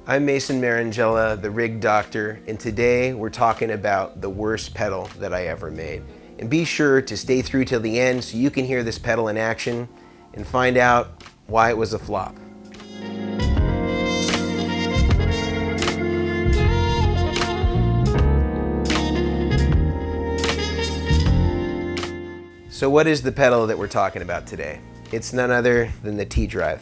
I'm Mason Marangella, the rig doctor, and today we're talking about the worst pedal that I ever made. And be sure to stay through till the end so you can hear this pedal in action and find out why it was a flop. So what is the pedal that we're talking about today? It's none other than the Tdrive.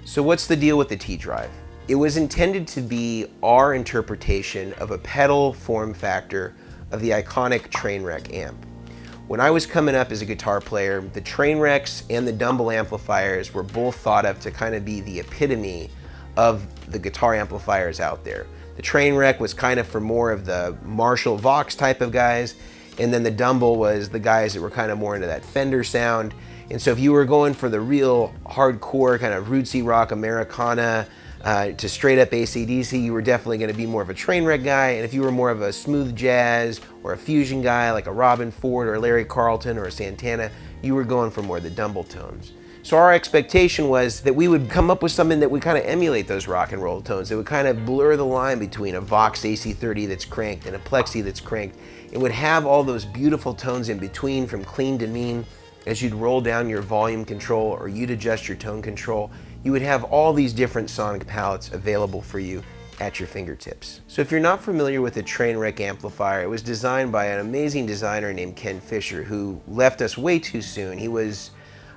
So what's the deal with the Tdrive? It was intended to be our interpretation of a pedal form factor of the iconic Trainwreck amp. When I was coming up as a guitar player, the Trainwrecks and the Dumble amplifiers were both thought of to kind of be the epitome of the guitar amplifiers out there. The Trainwreck was kind of for more of the Marshall Vox type of guys, and then the Dumble was the guys that were kind of more into that Fender sound. And so if you were going for the real hardcore kind of rootsy rock Americana to straight up AC/DC, you were definitely going to be more of a Trainwreck guy. And if you were more of a smooth jazz or a fusion guy like a Robin Ford or a Larry Carlton or a Santana, you were going for more of the Dumble tones. So our expectation was that we would come up with something that would kind of emulate those rock and roll tones. It would kind of blur the line between a Vox AC30 that's cranked and a Plexi that's cranked. It would have all those beautiful tones in between, from clean to mean. As you'd roll down your volume control or you'd adjust your tone control, you would have all these different sonic palettes available for you at your fingertips. So if you're not familiar with the Trainwreck amplifier, it was designed by an amazing designer named Ken Fisher, who left us way too soon. He was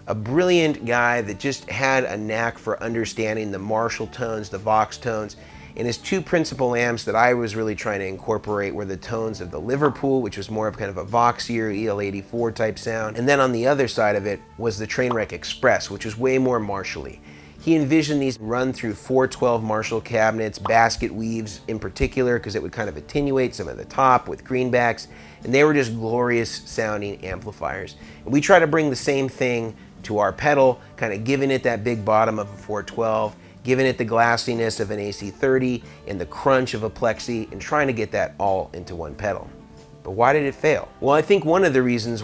a brilliant guy that just had a knack for understanding the Marshall tones, the Vox tones. And his two principal amps that I was really trying to incorporate were the tones of the Liverpool, which was more of kind of a Voxier EL84 type sound. And then on the other side of it was the Trainwreck Express, which was way more Marshall-y. He envisioned these run through 412 Marshall cabinets, basket weaves in particular, because it would kind of attenuate some of the top with greenbacks. And they were just glorious sounding amplifiers. And we try to bring the same thing to our pedal, kind of giving it that big bottom of a 412, giving it the glassiness of an AC30 and the crunch of a Plexi, and trying to get that all into one pedal. But why did it fail? Well, I think one of the reasons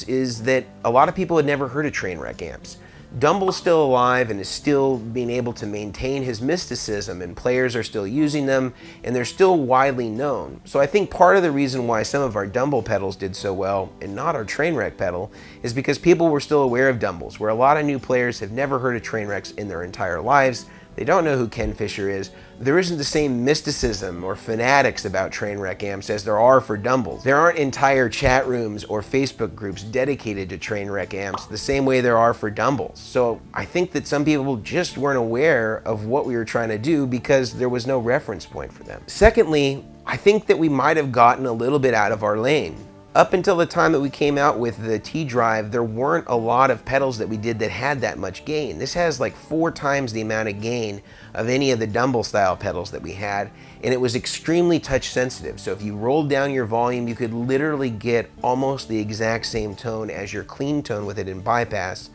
is that a lot of people had never heard of Trainwreck amps. Dumble's still alive and is still being able to maintain his mysticism, and players are still using them, and they're still widely known. So I think part of the reason why some of our Dumble pedals did so well and not our Trainwreck pedal is because people were still aware of Dumbles, where a lot of new players have never heard of Trainwrecks in their entire lives. They don't know who Ken Fisher is. There isn't the same mysticism or fanatics about Trainwreck amps as there are for Dumbles. There aren't entire chat rooms or Facebook groups dedicated to Trainwreck amps the same way there are for Dumbles. So I think that some people just weren't aware of what we were trying to do because there was no reference point for them. Secondly, I think that we might have gotten a little bit out of our lane. Up until the time that we came out with the Tdrive, there weren't a lot of pedals that we did that had that much gain. This has like 4 times the amount of gain of any of the Dumble style pedals that we had, and it was extremely touch sensitive. So if you rolled down your volume, you could literally get almost the exact same tone as your clean tone with it in bypass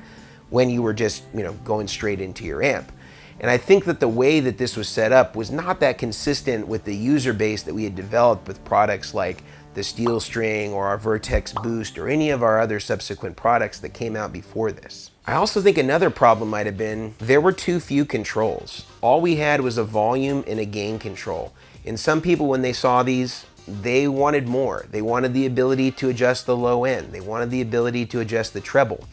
when you were just, going straight into your amp. And I think that the way that this was set up was not that consistent with the user base that we had developed with products like the Steel String or our Vertex Boost or any of our other subsequent products that came out before this. I also think another problem might have been there were too few controls. All we had was a volume and a gain control. And some people, when they saw these, they wanted more. They wanted the ability to adjust the low end. They wanted the ability to adjust the treble.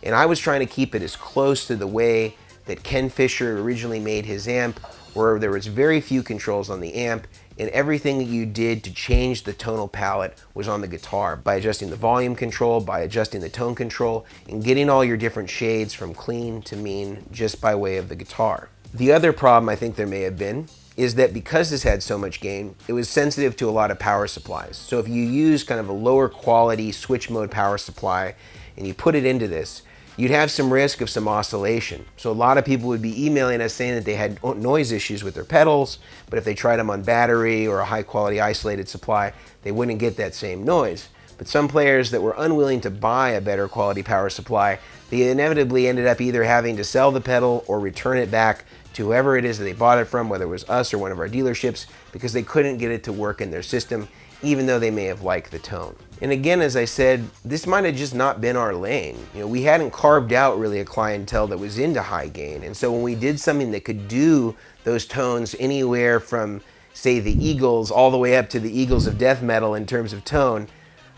And I was trying to keep it as close to the way that Ken Fisher originally made his amp, where there was very few controls on the amp, and everything that you did to change the tonal palette was on the guitar by adjusting the volume control, by adjusting the tone control, and getting all your different shades from clean to mean just by way of the guitar. The other problem I think there may have been is that because this had so much gain, it was sensitive to a lot of power supplies. So if you use kind of a lower quality switch mode power supply and you put it into this, you'd have some risk of some oscillation. So a lot of people would be emailing us saying that they had noise issues with their pedals, but if they tried them on battery or a high quality isolated supply, they wouldn't get that same noise. But some players that were unwilling to buy a better quality power supply, they inevitably ended up either having to sell the pedal or return it back to whoever it is that they bought it from, whether it was us or one of our dealerships, because they couldn't get it to work in their system. even though they may have liked the tone. And again, as I said, this might have just not been our lane. You know, we hadn't carved out really a clientele that was into high gain. And so when we did something that could do those tones anywhere from, say, the Eagles all the way up to the Eagles of death metal in terms of tone,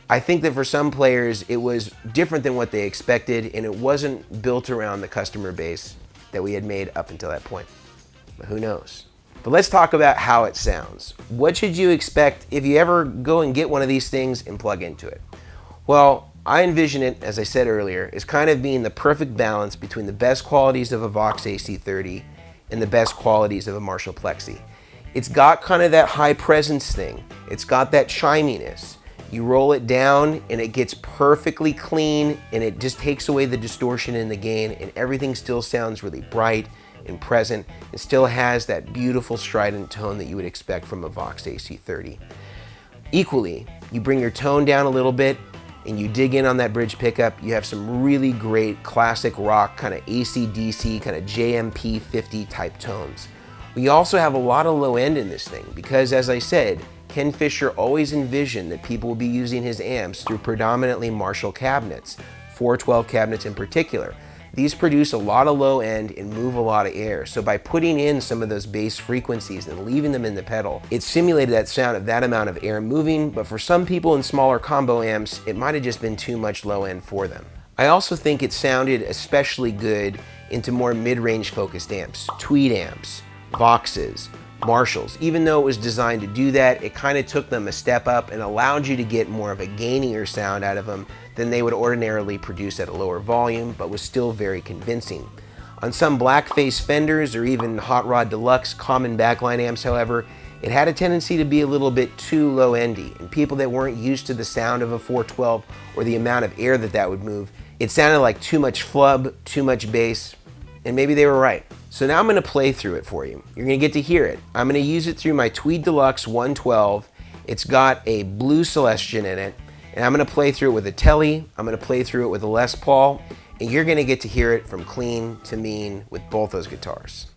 I think that for some players it was different than what they expected, and it wasn't built around the customer base that we had made up until that point. But who knows? But let's talk about how it sounds. What should you expect if you ever go and get one of these things and plug into it? Well, I envision it, as I said earlier, as kind of being the perfect balance between the best qualities of a Vox AC30 and the best qualities of a Marshall Plexi. It's got kind of that high presence thing. It's got that chiminess. You roll it down and it gets perfectly clean, and it just takes away the distortion in the gain, and everything still sounds really bright and present. It still has that beautiful strident tone that you would expect from a Vox AC30. Equally, you bring your tone down a little bit and you dig in on that bridge pickup, you have some really great classic rock, kind of AC/DC, kind of JMP 50 type tones. We also have a lot of low end in this thing because, as I said, Ken Fisher always envisioned that people will be using his amps through predominantly Marshall cabinets, 412 cabinets in particular. These produce a lot of low end and move a lot of air. So by putting in some of those bass frequencies and leaving them in the pedal, it simulated that sound of that amount of air moving, but for some people in smaller combo amps, it might have just been too much low end for them. I also think it sounded especially good into more mid-range focused amps, Tweed amps, Voxes, Marshalls. Even though it was designed to do that, it kind of took them a step up and allowed you to get more of a gainier sound out of them than they would ordinarily produce at a lower volume, but was still very convincing. On some blackface Fenders or even Hot Rod Deluxe common backline amps, however, it had a tendency to be a little bit too low-endy, and people that weren't used to the sound of a 412 or the amount of air that that would move, it sounded like too much flub, too much bass, and maybe they were right. So now I'm going to play through it for you. You're going to get to hear it. I'm going to use it through my Tweed Deluxe 112. It's got a blue Celestion in it, and I'm going to play through it with a Tele. I'm going to play through it with a Les Paul, and you're going to get to hear it from clean to mean with both those guitars.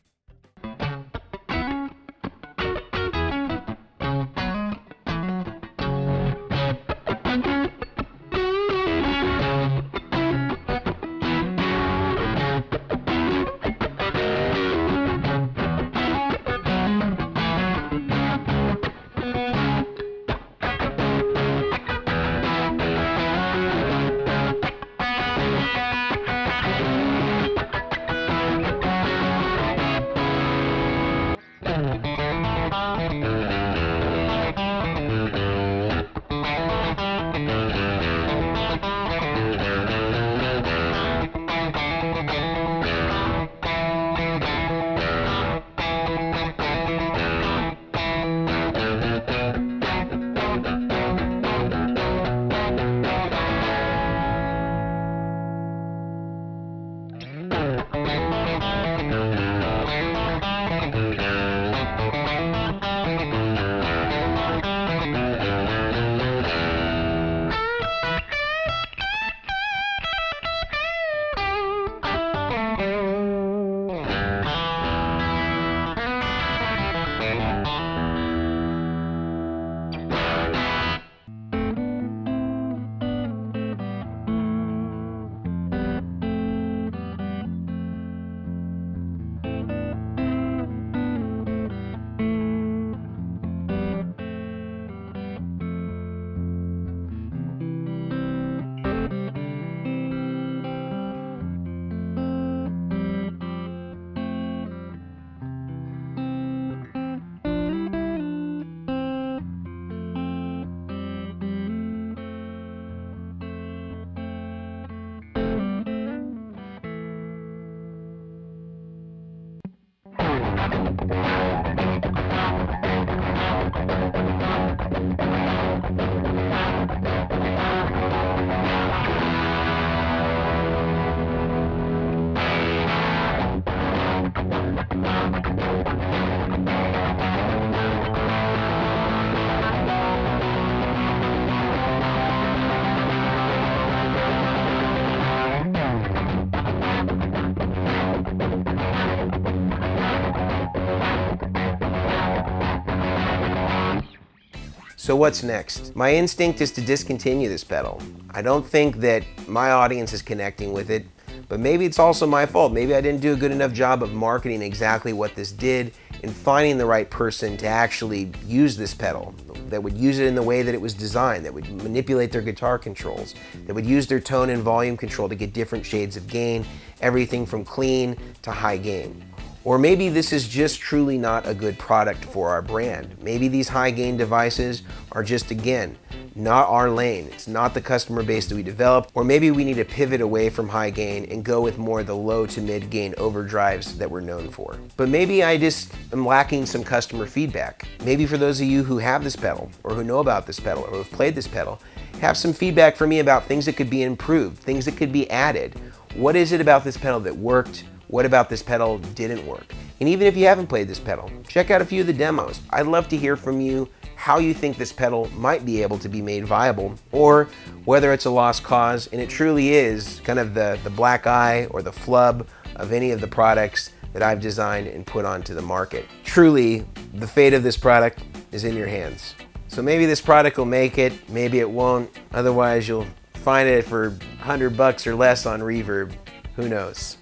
So what's next? My instinct is to discontinue this pedal. I don't think that my audience is connecting with it, but maybe it's also my fault. Maybe I didn't do a good enough job of marketing exactly what this did and finding the right person to actually use this pedal, that would use it in the way that it was designed, that would manipulate their guitar controls, that would use their tone and volume control to get different shades of gain, everything from clean to high gain. Or maybe this is just truly not a good product for our brand. Maybe these high gain devices are just, again, not our lane. It's not the customer base that we developed. Or maybe we need to pivot away from high gain and go with more the low to mid gain overdrives that we're known for. But maybe I just am lacking some customer feedback. Maybe for those of you who have this pedal or who know about this pedal or who have played this pedal, have some feedback for me about things that could be improved, things that could be added. What is it about this pedal that worked? What about this pedal didn't work? And even if you haven't played this pedal, check out a few of the demos. I'd love to hear from you how you think this pedal might be able to be made viable, or whether it's a lost cause and it truly is kind of the black eye or the flub of any of the products that I've designed and put onto the market. Truly, the fate of this product is in your hands. So maybe this product will make it, maybe it won't. Otherwise, you'll find it for $100 or less on Reverb. Who knows?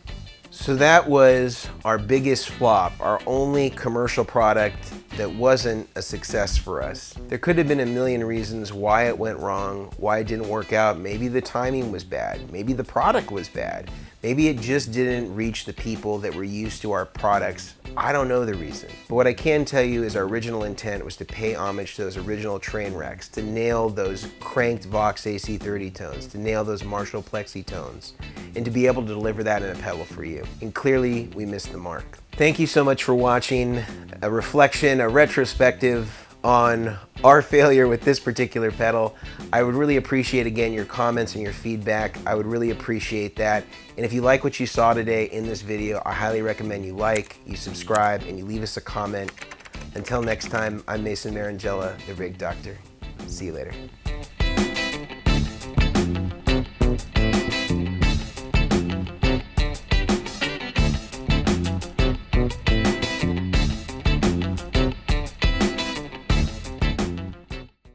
So that was our biggest flop, our only commercial product that wasn't a success for us. There could have been a million reasons why it went wrong, why it didn't work out. Maybe the timing was bad. Maybe the product was bad. Maybe it just didn't reach the people that were used to our products. I don't know the reason. But what I can tell you is our original intent was to pay homage to those original Trainwrecks, to nail those cranked Vox AC30 tones, to nail those Marshall Plexi tones, and to be able to deliver that in a pedal for you. And clearly, we missed the mark. Thank you so much for watching a reflection, a retrospective on our failure with this particular pedal. I would really appreciate, again, your comments and your feedback. I would really appreciate that. And if you like what you saw today in this video, I highly recommend you like, you subscribe, and you leave us a comment. Until next time, I'm Mason Marangella, the Rig Doctor. See you later.